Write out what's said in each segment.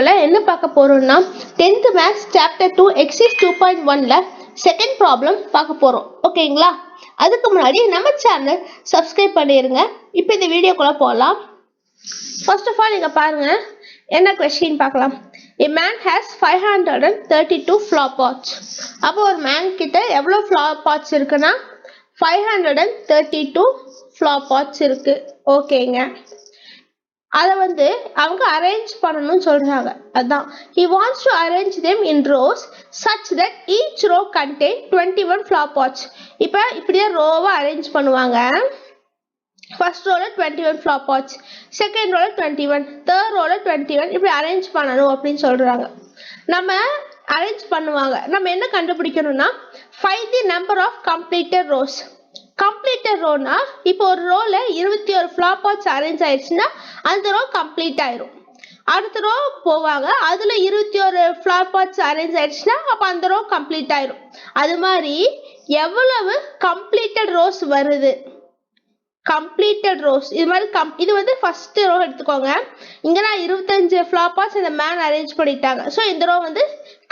வீடியோல என்ன பார்க்க போறோம்னா 10th மேத்ஸ் சாப்டர் 2 எக்ஸர்சைஸ் 2.1ல செகண்ட் ப்ராப்ளம் பார்க்க போறோம். ஓகேங்களா? அதுக்கு முன்னாடி நம்ம சேனல் சப்ஸ்கிரைப் பண்ணிருங்க. இப்போ இந்த வீடியோக்குள்ள போலாம். ஃபர்ஸ்ட் ஆஃப் ஆல் இங்க பாருங்க, என்ன क्वेश्चन பார்க்கலாம். A man has 532 flower pots. அப்போ ஒரு மேன் கிட்ட எவ்வளவு flower pots இருக்குன்னா 532 flower pots இருக்கு. ஓகேங்க. அத வந்து அவங்க அரேஞ்ச் பண்ணனும் சொல்றாங்க. அதான் he wants to arrange them in rows such that each row contain 21 flower pots. இப்போ இப்படியே ரோவா அரேஞ்ச் பண்ணுவாங்க. ஃபர்ஸ்ட் ரோல 21 flower pots, செகண்ட் ரோல 21, தேர்ட் ரோல 21, இப்படி அரேஞ்ச் பண்ணனும் அப்படினு சொல்றாங்க. நம்ம அரேஞ்ச் பண்ணுவாங்க. நம்ம என்ன கண்டுபிடிக்கணும்னா find the number of completed rows. Completed ரோனா இப்போ ஒரு ரோல 21 flower pots அரேஞ்ச் ஆயிடுச்சுன்னா அந்த ரோ கம்ப்ளீட் ஆயிரும். அடுத்த ரோ போவாங்க, அதுல 21 flower pots அரேஞ்ச் ஆயிடுச்சுன்னா அப்ப அந்த ரோ கம்ப்ளீட் ஆயிரும். அது மாதிரி எவ்வளவு கம்ப்ளீட்டட் ரோஸ் வருது, கம்ப்ளீட்டட் ரோஸ் இது மாதிரி இது வந்து ஃபர்ஸ்ட் ரோ எடுத்துக்கோங்க. இங்க நான் 25 flower pots இந்த மேன் அரேஞ்ச் பண்ணிட்டாங்க. சோ இந்த ரோ வந்து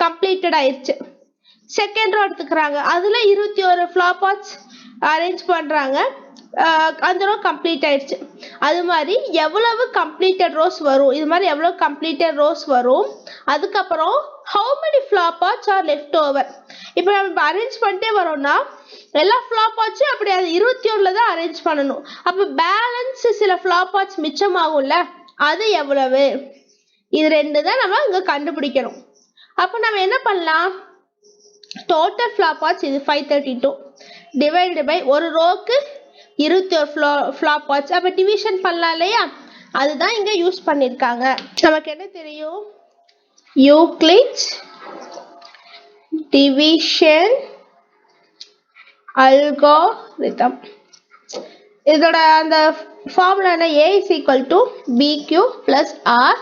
கம்ப்ளீட்டட் ஆயிருச்சு. செகண்ட் ரோ எடுத்துக்கறாங்க, அதுல 21 flower pots அரேஞ்ச் பண்றாங்க, அந்த ரோ கம்ப்ளீட் ஆயிடுச்சு. அது மாதிரி எவ்வளவு கம்ப்ளீட்டட் ரோஸ் வரும், இது மாதிரி எவ்வளவு கம்ப்ளீட்டட் ரோஸ் வரும். அதுக்கப்புறம் how many flower pots are left over. இப்போ நம்ம அரேஞ்ச் பண்ணிட்டே வரோம்னா எல்லா flower pots-ம் அப்படி அது 21ல தான் அரேஞ்ச் பண்ணணும். அப்ப பேலன்ஸ் சில flower pots மிச்சமாகும்ல, அது எவ்வளவு, இது ரெண்டு தான் நம்ம இங்க கண்டுபிடிக்கணும். அப்ப நம்ம என்ன பண்ணலாம், டோட்டல் flower pots இது 532 டிவைடட் பை ஒரு ரோக்கு 21 flower pots. அப்ப டிவிஷன் பண்ணலாம் இல்லையா, அதுதான் இங்க யூஸ் பண்ணிருக்காங்க. நமக்கு என்ன தெரியும், யூக்ளிட்ஸ் டிவிஷன் அல்காரிதம். இதோட அந்த ஃபார்முலா என்ன, a is equal to bq plus r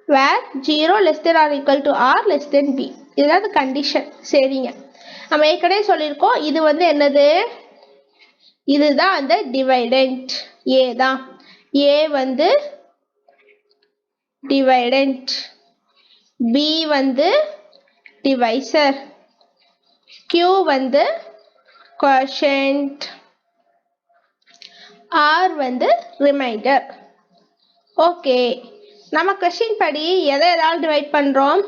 where 0 less than or equal to r less than b. இதுதான் அந்த கண்டிஷன். சரிங்க, நம்ம ஏற்கனவே சொல்லியிருக்கோம். இது வந்து என்னது, இதுதான் அந்த டிவைடண்ட், a தான். a வந்து டிவைடண்ட், b வந்து டிவைசர், q வந்து கோஷன்ட், r வந்து ரிமைண்டர். ஓகே, நம்ம क्वेश्चन படி எதால டிவைட் பண்றோம்,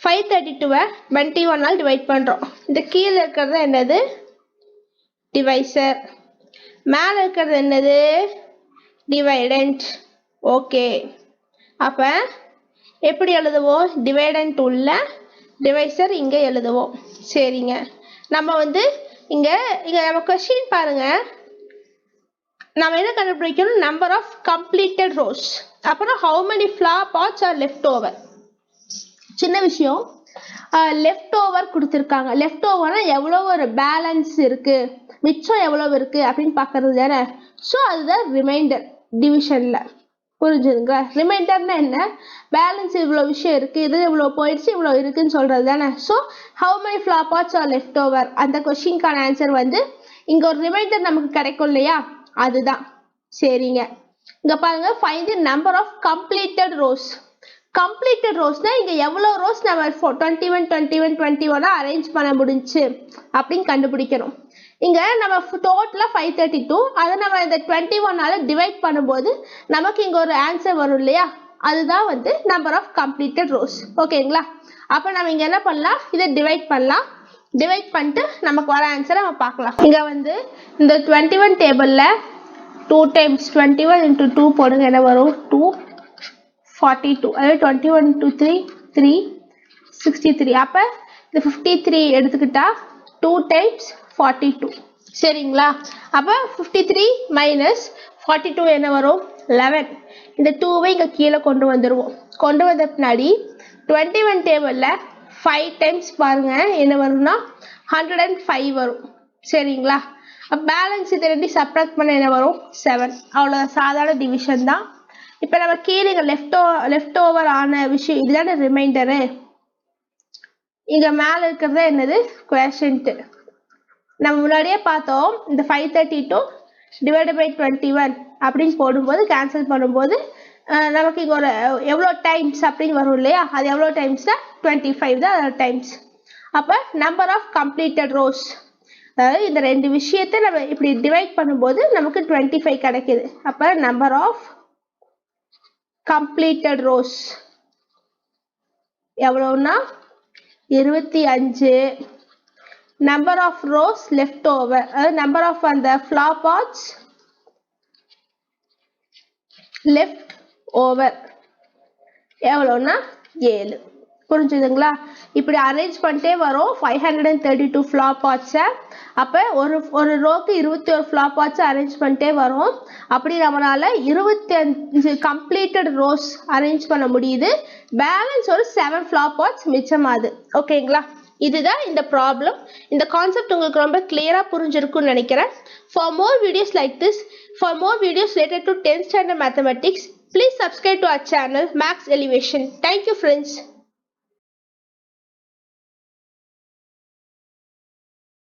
532 21 ஆல் டிவைட் பண்றோம். இந்த கீழ இருக்கிறது என்னது, டிவைசர், மேல இருக்கிறது என்னது, டிவைடண்ட். ஓகே, அப்ப எப்படி எழுதுவோம், டிவைடண்ட் உள்ள டிவைசர் இங்க எழுதுவோம். சரிங்க, நம்ம வந்து இங்க நம்ம क्वेश्चन பாருங்க, நாம என்ன கண்டுபிடிக்கணும், நம்பர் ஆஃப் கம்ப்ளீட்டட் ரோஸ், அப்புறம் how many flower pots are left over. சின்ன விஷயம், லெஃப்ட் ஓவர் கொடுத்துருக்காங்க. லெஃப்ட் ஓவர்னா எவ்வளவு ஒரு பேலன்ஸ் இருக்கு, மிச்சம் எவ்வளவு இருக்கு அப்படின்னு பாக்குறது தானே. ஸோ அதுதான் ரிமைண்டர் டிவிஷன்ல. புரிஞ்சுதுங்களா? ரிமைண்டர்னா என்ன, பேலன்ஸ் இவ்வளவு விஷயம் இருக்கு, இது இவ்வளவு போயிடுச்சு, இவ்வளவு இருக்குன்னு சொல்றது தானே. So how many flower pots are left over, அந்த கொஸ்டின்கான ஆன்சர் வந்து இங்க ஒரு ரிமைண்டர் நமக்கு கிடைக்கும் இல்லையா, அதுதான். சரிங்க, இங்க பாருங்க, find the number of completed rows. Completed ரோஸ்னா இங்க எவ்வளவு ரோஸ் நம்ம 21 21 21 அரேஞ்ச் பண்ண முடிஞ்சு அப்படின்னு கண்டுபிடிக்கணும். இங்க நம்ம டோட்டலா 532, அதை நம்ம இந்த 21 ஆல டிவைட் பண்ணும்போது நமக்கு இங்க ஒரு ஆன்சர் வரும் இல்லையா, அதுதான் வந்து நம்பர் ஆஃப் கம்ப்ளீட்டட் ரோஸ். ஓகேங்களா? அப்ப நம்ம இங்க என்ன பண்ணலாம், இதை டிவைட் பண்ணலாம். டிவைட் பண்ணிட்டு நமக்கு வர ஆன்சரை நம்ம பார்க்கலாம். இங்க வந்து இந்த 21 டேபிள்ல 2 times 21 into 2 போடுங்க, என்ன வரும், 242. அதாவது 21 into 3 3 63. அப்ப இந்த 53 எடுத்துக்கிட்டா 2 times 42. சரிங்களா? அப்ப 53 minus 42 என்ன வரும், 11. இந்த 2வை இங்க கீழே கொண்டு வந்துருவோம். கொண்டு வந்த பின்னாடி 21 டேபிள்ல 5 times பாருங்க, என்ன வரும்னா 105 வரும். சரிங்களா? பேலன்ஸ் இது ரெண்டு சப்ட்ராக்ட் பண்ண என்ன வரும், 7. அவ்வளவு சாதாரண டிவிஷன் தான். இப்ப நம்ம கீழே லெஃப்ட் ஓவர் ஆன விஷயம் இதுதானே ரிமைண்டரு. இங்க மேல இருக்கிறது என்னது, குவேஷன்ட். நம்ம முன்னாடியே பார்த்தோம், இந்த 532 டிவைடட் பை 21 அப்படின்னு போடும்போது கேன்சல் பண்ணும்போது நமக்கு இங்கே ஒரு எவ்வளோ டைம்ஸ் அப்படின்னு வரும் இல்லையா, அது எவ்வளோ டைம்ஸ்னா 25 தான் டைம்ஸ். அப்போ நம்பர் ஆஃப் கம்ப்ளீட்டட் ரோஸ், அதாவது இந்த ரெண்டு விஷயத்தை நம்ம இப்படி டிவைட் பண்ணும்போது நமக்கு 25 கிடைக்குது. அப்போ நம்பர் ஆஃப் கம்ப்ளீட்டட் ரோஸ் எவ்வளோன்னா 25. Number of rows left over, அதாவது நம்பர் ஆஃப் அந்த ஃப்ளார் பாட்ஸ் லெஃப்ட் ஓவர் எவ்வளோன்னா 7. புரிஞ்சுதுங்களா? இப்படி அரேஞ்ச் பண்ணிட்டே வரும் 532 ஃப்ளார் பாட்ஸை. அப்போ ஒரு ரோக்கு 21 ஃப்ளார் பாட்ஸை அரேஞ்ச் பண்ணிட்டே வரும். அப்படி நம்மளால 25 கம்ப்ளீட்டட் ரோஸ் அரேஞ்ச் பண்ண முடியுது. பேலன்ஸ் ஒரு 7 ஃப்ளார் பாட்ஸ் மிச்சமாகுது. ஓகேங்களா? இதுதான் இந்த ப்ராப்ளம். இந்த கான்செப்ட் உங்களுக்கு ரொம்ப கிளியரா புரிஞ்சிருக்கும்னு நினைக்கிறேன். For more videos like this, for more videos related to 10th standard mathematics, please subscribe to our channel Max Elevation. Thank you friends.